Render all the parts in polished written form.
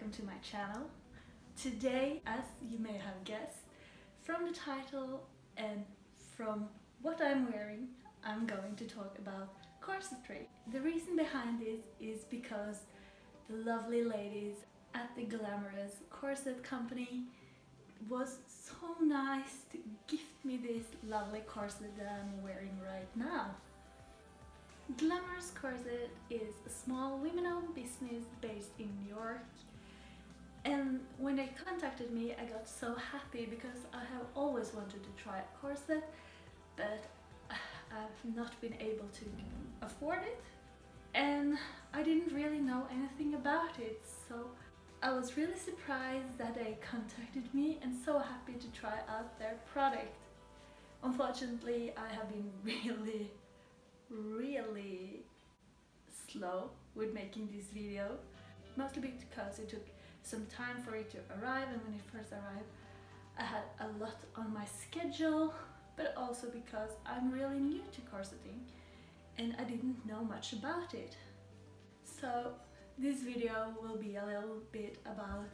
welcome to my channel. Today, as you may have guessed, from the title and from what I'm wearing, I'm going to talk about corsetry. The reason behind this is because the lovely ladies at the Glamorous Corset company was so nice to gift me this lovely corset that I'm wearing right now. Glamorous Corset is a small women-owned business based in New York, and when they contacted me I got so happy because I have always wanted to try a corset, but I've not been able to afford it and I didn't really know anything about it, so I was really surprised that they contacted me and so happy to try out their product. Unfortunately, I have been really slow with making this video, mostly because it took some time for it to arrive, and when it first arrived I had a lot on my schedule, but also because I'm really new to corseting and I didn't know much about it. So this video will be a little bit about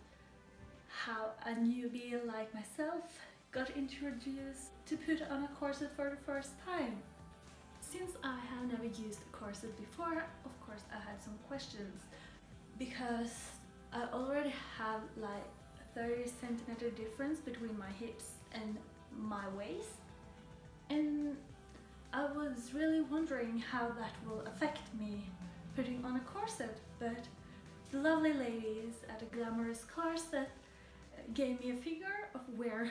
how a newbie like myself got introduced to put on a corset for the first time. Since I have never used a corset before, of course I had some questions, because I already have like 30 cm difference between my hips and my waist, and I was really wondering how that will affect me putting on a corset. But the lovely ladies at a Glamorous Corset gave me a figure of where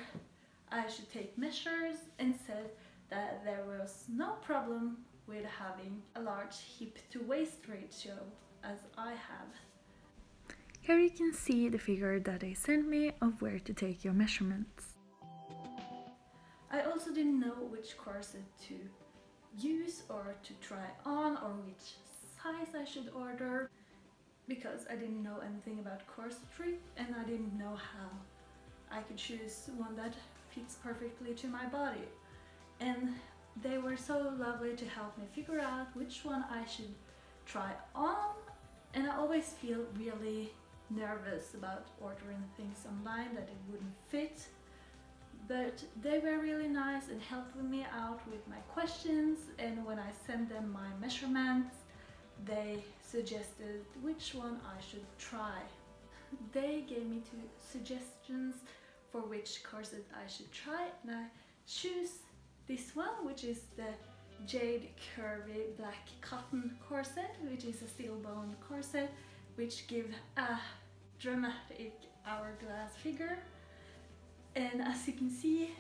I should take measures and said that there was no problem with having a large hip to waist ratio as I have. Here you can see the figure that they sent me of where to take your measurements. I also didn't know which corset to use or to try on or which size I should order, because I didn't know anything about corsetry and I didn't know how I could choose one that fits perfectly to my body. And they were so lovely to help me figure out which one I should try on, and I always feel really nervous about ordering things online that it wouldn't fit, but they were really nice and helped me out with my questions, and when I sent them my measurements they suggested which one I should try. They gave me 2 suggestions for which corset I should try, and I choose this one, which is the Jade Curvy Black Cotton Corset, which is a steel bone corset which gives a dramatic hourglass figure. And as you can see,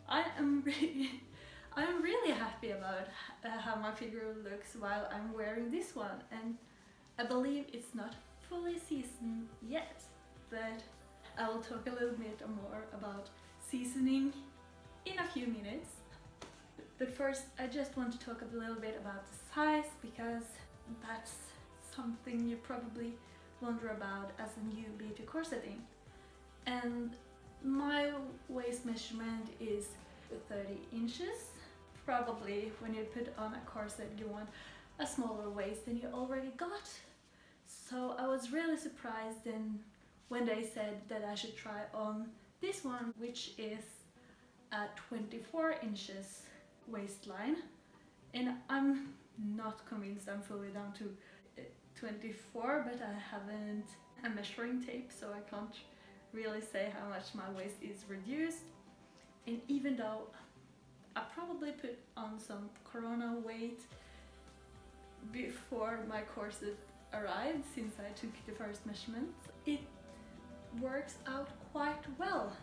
I'm really happy about how my figure looks while I'm wearing this one, and I believe it's not fully seasoned yet, but I will talk a little bit more about seasoning in a few minutes. But first I just want to talk a little bit about the size, because that's something you probably wonder about as a newbie to corseting. And my waist measurement is 30 inches. Probably when you put on a corset you want a smaller waist than you already got. So I was really surprised then when they said that I should try on this one, which is a 24 inches waistline, and I'm not convinced I'm fully down to 24, but I haven't a measuring tape, so I can't really say how much my waist is reduced. And even though I probably put on some corona weight before my corset arrived, since I took the first measurements, it works out quite well.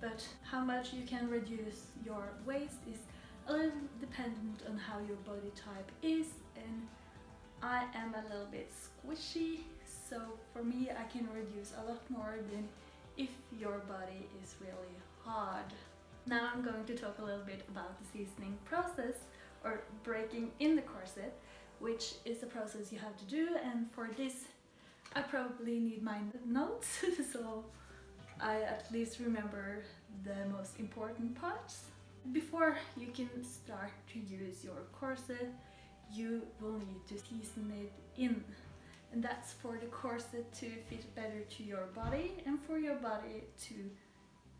But how much you can reduce your waist is a little dependent on how your body type is, and I am a little bit squishy, so for me I can reduce a lot more than if your body is really hard. Now I'm going to talk a little bit about the seasoning process, or breaking in the corset, which is a process you have to do, and for this I probably need my notes so I at least remember the most important parts. Before you can start to use your corset, you will need to season it in. and that's for the corset to fit better to your body and for your body to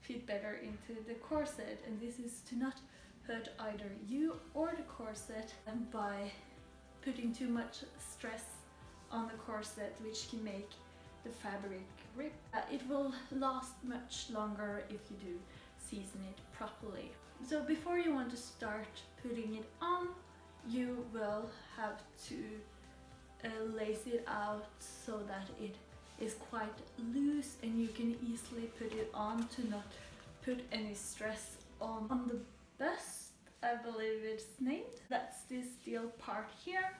fit better into the corset, and this is to not hurt either you or the corset and by putting too much stress on the corset, which can make the fabric rip. It will last much longer if you do season it properly. So before you want to start putting it on, you will have to lace it out so that it is quite loose and you can easily put it on to not put any stress on the bust, I believe it's named. That's this steel part here,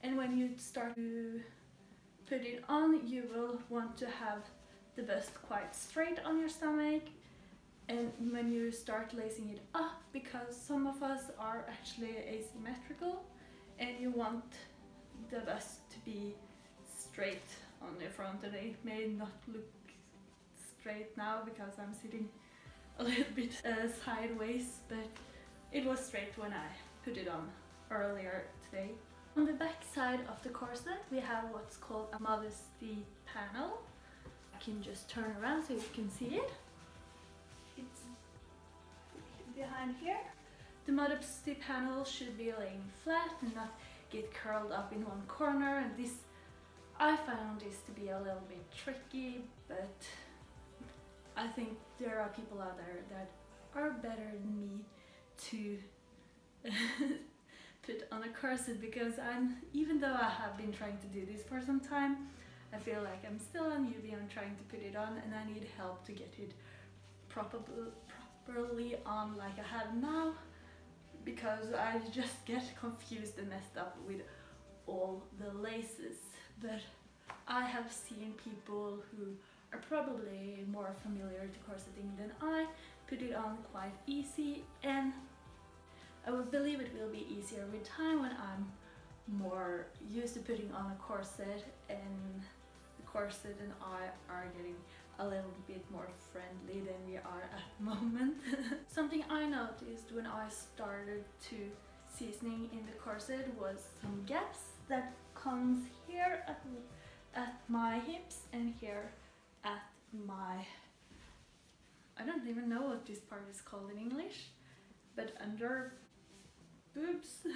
and when you start to put it on, you will want to have the bust quite straight on your stomach. And when you start lacing it up, because some of us are actually asymmetrical and you want the bust to be straight on the front, and it may not look straight now because I'm sitting a little bit sideways, but it was straight when I put it on earlier today. On the back side of the corset we have what's called a modesty panel. I can just turn around so you can see it. It's behind here. The modesty panel should be laying flat and not get curled up in one corner, and this, I found this to be a little bit tricky, but I think there are people out there that are better than me to put on a corset, because even though I have been trying to do this for some time, I feel like I'm still a newbie on trying to put it on, and I need help to get it properly on like I have now, because I just get confused and messed up with all the laces. But I have seen people who are probably more familiar to corseting than I put it on quite easy, and I would believe it will be easier with time when I'm more used to putting on a corset and the corset and I are getting a little bit more friendly than we are at the moment. Something I noticed when I started to seasoning in the corset was some gaps that comes here at my hips and here at my, I don't even know what this part is called in English, but under boobs,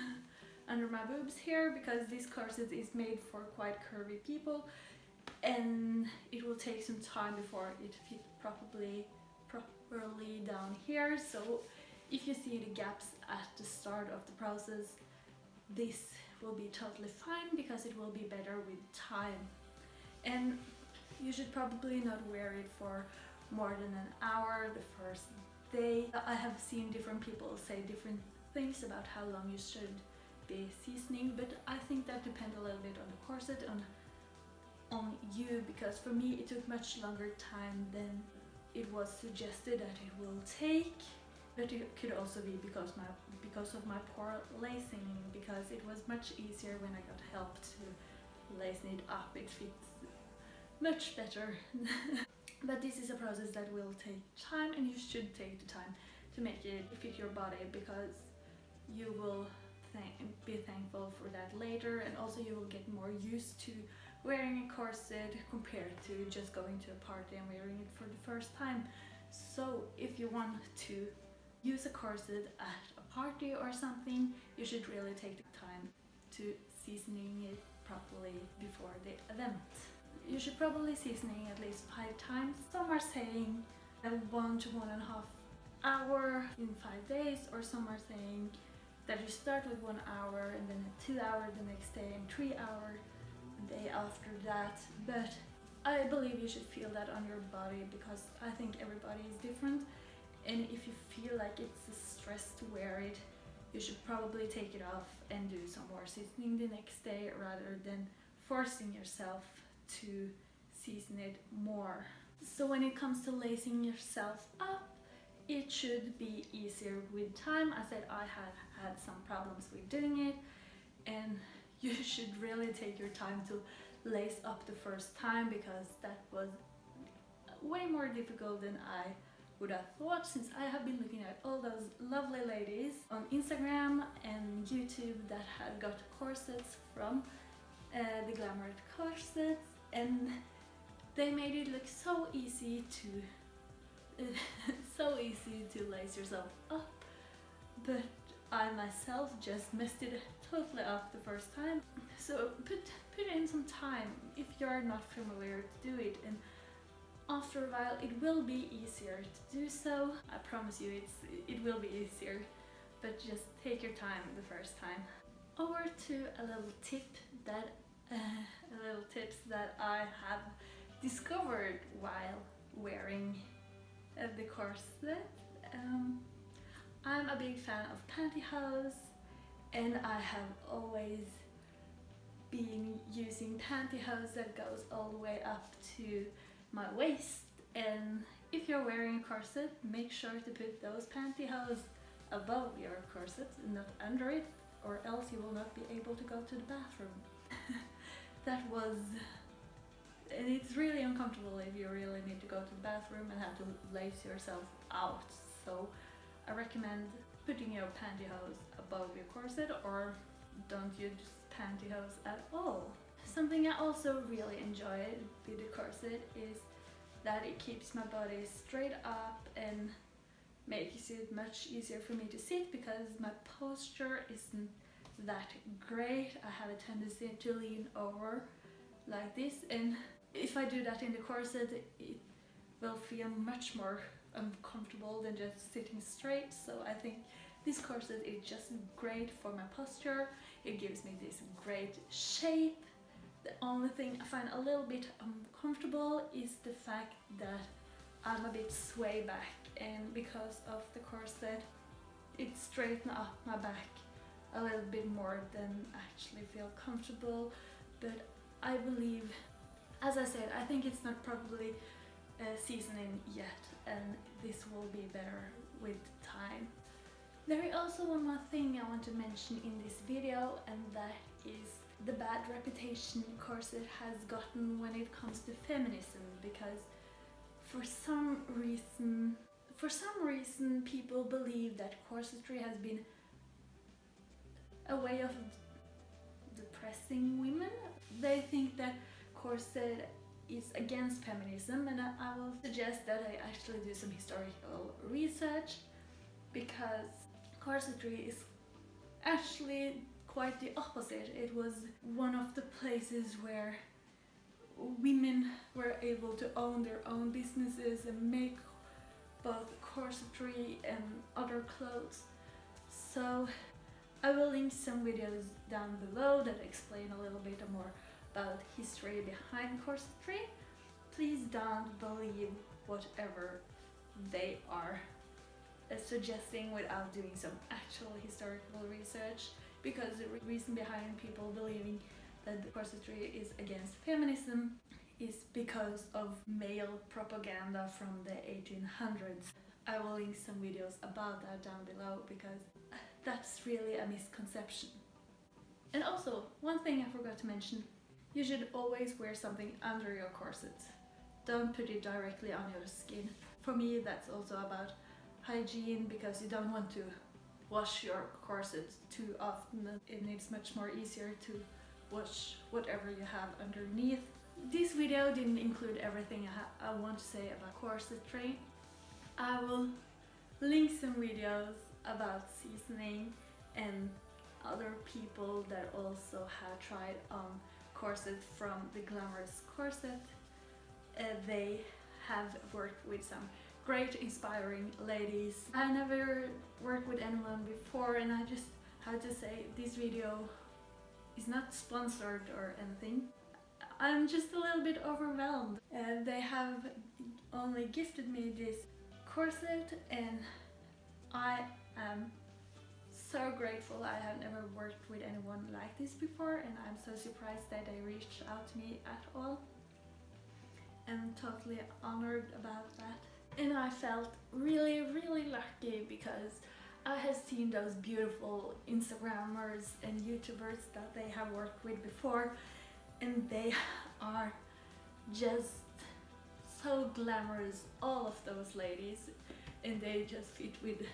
under my boobs here, because this corset is made for quite curvy people and it will take some time before it fits properly down here. So if you see the gaps at the start of the process, this will be totally fine because it will be better with time. And you should probably not wear it for more than an hour the first day. I have seen different people say different things about how long you should be seasoning, but I think that depends a little bit on the corset, on you, because for me it took much longer time than it was suggested that it will take. But it could also be because of my poor lacing, because it was much easier when I got help to lacing it up. It fits much better. But this is a process that will take time, and you should take the time to make it fit your body, because you will be thankful for that later, and also you will get more used to wearing a corset compared to just going to a party and wearing it for the first time. So if you want to use a corset at a party or something, you should really take the time to seasoning it properly before the event. You should probably seasoning at least 5 times. Some are saying 1 to 1.5 hours in 5 days, or some are saying that you start with 1 hour and then 2 hours the next day and 3 hours the day after that. But I believe you should feel that on your body, because I think everybody is different, and if you feel like it's a stress to wear it, you should probably take it off and do some more seasoning the next day, rather than forcing yourself to season it more. So when it comes to lacing yourself up, it should be easier with time. I said I had some problems with doing it, and you should really take your time to lace up the first time, because that was way more difficult than I would have thought, since I have been looking at all those lovely ladies on Instagram and YouTube that had got corsets from, the Glamorous Corsets, and they made it look so easy to so easy to lace yourself up, but I myself just messed it totally up the first time. So put in some time if you're not familiar to do it, and after a while it will be easier to do so. I promise you it will be easier, but just take your time the first time. Over to a little tips that I have discovered while wearing the corset. I'm a big fan of pantyhose, and I have always been using pantyhose that goes all the way up to my waist. And if you're wearing a corset, make sure to put those pantyhose above your corset and not under it, or else you will not be able to go to the bathroom. And it's really uncomfortable if you really need to go to the bathroom and have to lace yourself out. So I recommend putting your pantyhose above your corset, or don't use pantyhose at all. Something I also really enjoy with the corset is that it keeps my body straight up and makes it much easier for me to sit, because my posture isn't that great. I have a tendency to lean over like this, and if I do that in the corset, it will feel much more uncomfortable than just sitting straight. So I think this corset is just great for my posture. It gives me this great shape. The only thing I find a little bit uncomfortable is the fact that I'm a bit sway back, and because of the corset it straightens up my back a little bit more than actually feel comfortable. But I believe, as I said, I think it's not probably seasoning yet, and this will be better with time. There is also one more thing I want to mention in this video, and that is the bad reputation corset has gotten when it comes to feminism, because for some reason people believe that corsetry has been a way of depressing women. They think that corset is against feminism, and I will suggest that I actually do some historical research, because corsetry is actually quite the opposite. It was one of the places where women were able to own their own businesses and make both corsetry and other clothes. So I will link some videos down below that explain a little bit more about history behind corsetry. Please don't believe whatever they are suggesting without doing some actual historical research, because the reason behind people believing that the corsetry is against feminism is because of male propaganda from the 1800s. I will link some videos about that down below, because that's really a misconception. And also, one thing I forgot to mention, you should always wear something under your corset. Don't put it directly on your skin. For me, that's also about hygiene, because you don't want to wash your corset too often, and it's much more easier to wash whatever you have underneath. This video didn't include everything I want to say about corsetry. I will link some videos about seasoning and other people that also have tried on corset from the Glamorous Corset. They have worked with some great inspiring ladies. I never worked with anyone before, and I just have to say this video is not sponsored or anything. I'm just a little bit overwhelmed. They have only gifted me this corset, and I am so grateful. I have never worked with anyone like this before, and I'm so surprised that they reached out to me at all. I'm totally honored about that. And I felt really, really lucky, because I have seen those beautiful Instagrammers and YouTubers that they have worked with before, and they are just so glamorous, all of those ladies, and they just fit with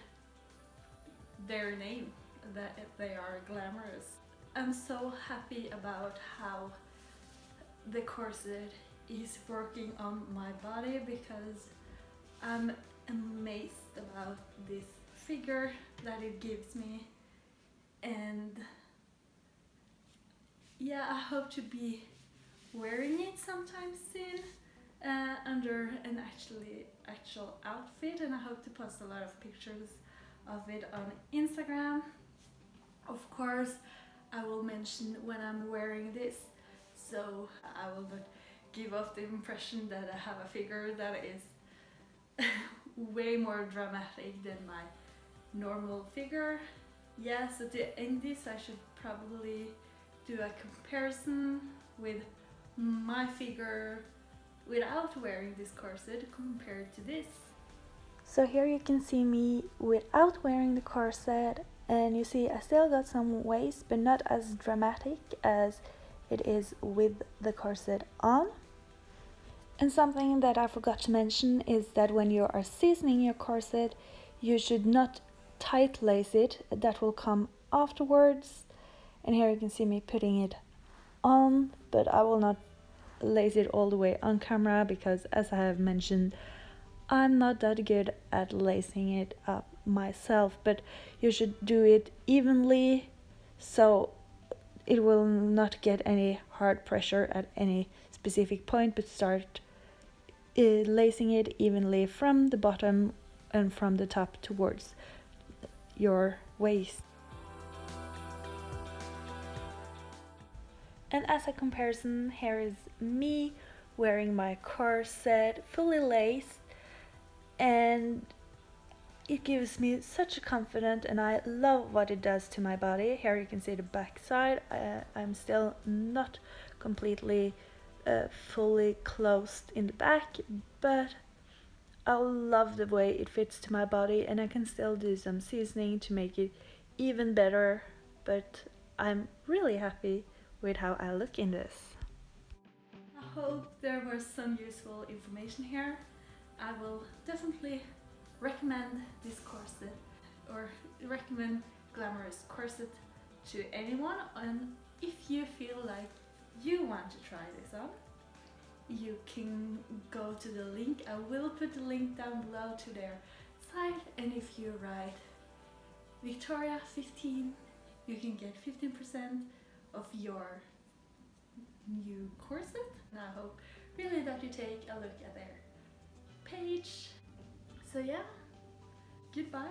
their name, that they are glamorous. I'm so happy about how the corset is working on my body, because I'm amazed about this figure that it gives me. And yeah, I hope to be wearing it sometime soon under an actual outfit, and I hope to post a lot of pictures of it on Instagram. Of course, I will mention when I'm wearing this, so I will not give off the impression that I have a figure that is way more dramatic than my normal figure. Yeah, so to end this, I should probably do a comparison with my figure without wearing this corset compared to this. So here you can see me without wearing the corset, and you see I still got some waist, but not as dramatic as it is with the corset on. And something that I forgot to mention is that when you are seasoning your corset, you should not tight lace it. That will come afterwards. And here you can see me putting it on, but I will not lace it all the way on camera because, as I have mentioned, I'm not that good at lacing it up myself, but you should do it evenly so it will not get any hard pressure at any specific point, but start lacing it evenly from the bottom and from the top towards your waist. And as a comparison, here is me wearing my corset fully laced, and it gives me such a confidence, and I love what it does to my body. Here you can see the back side. I'm still not completely fully closed in the back, but I love the way it fits to my body, and I can still do some seasoning to make it even better, but I'm really happy with how I look in this. I hope there was some useful information here. I will definitely recommend this corset, or recommend Glamorous Corset to anyone, and if you feel like you want to try this on, you can go to the link. I will put the link down below to their site, and if you write Victoria 15, you can get 15% of your new corset. And I hope really that you take a look at their page. So yeah, goodbye.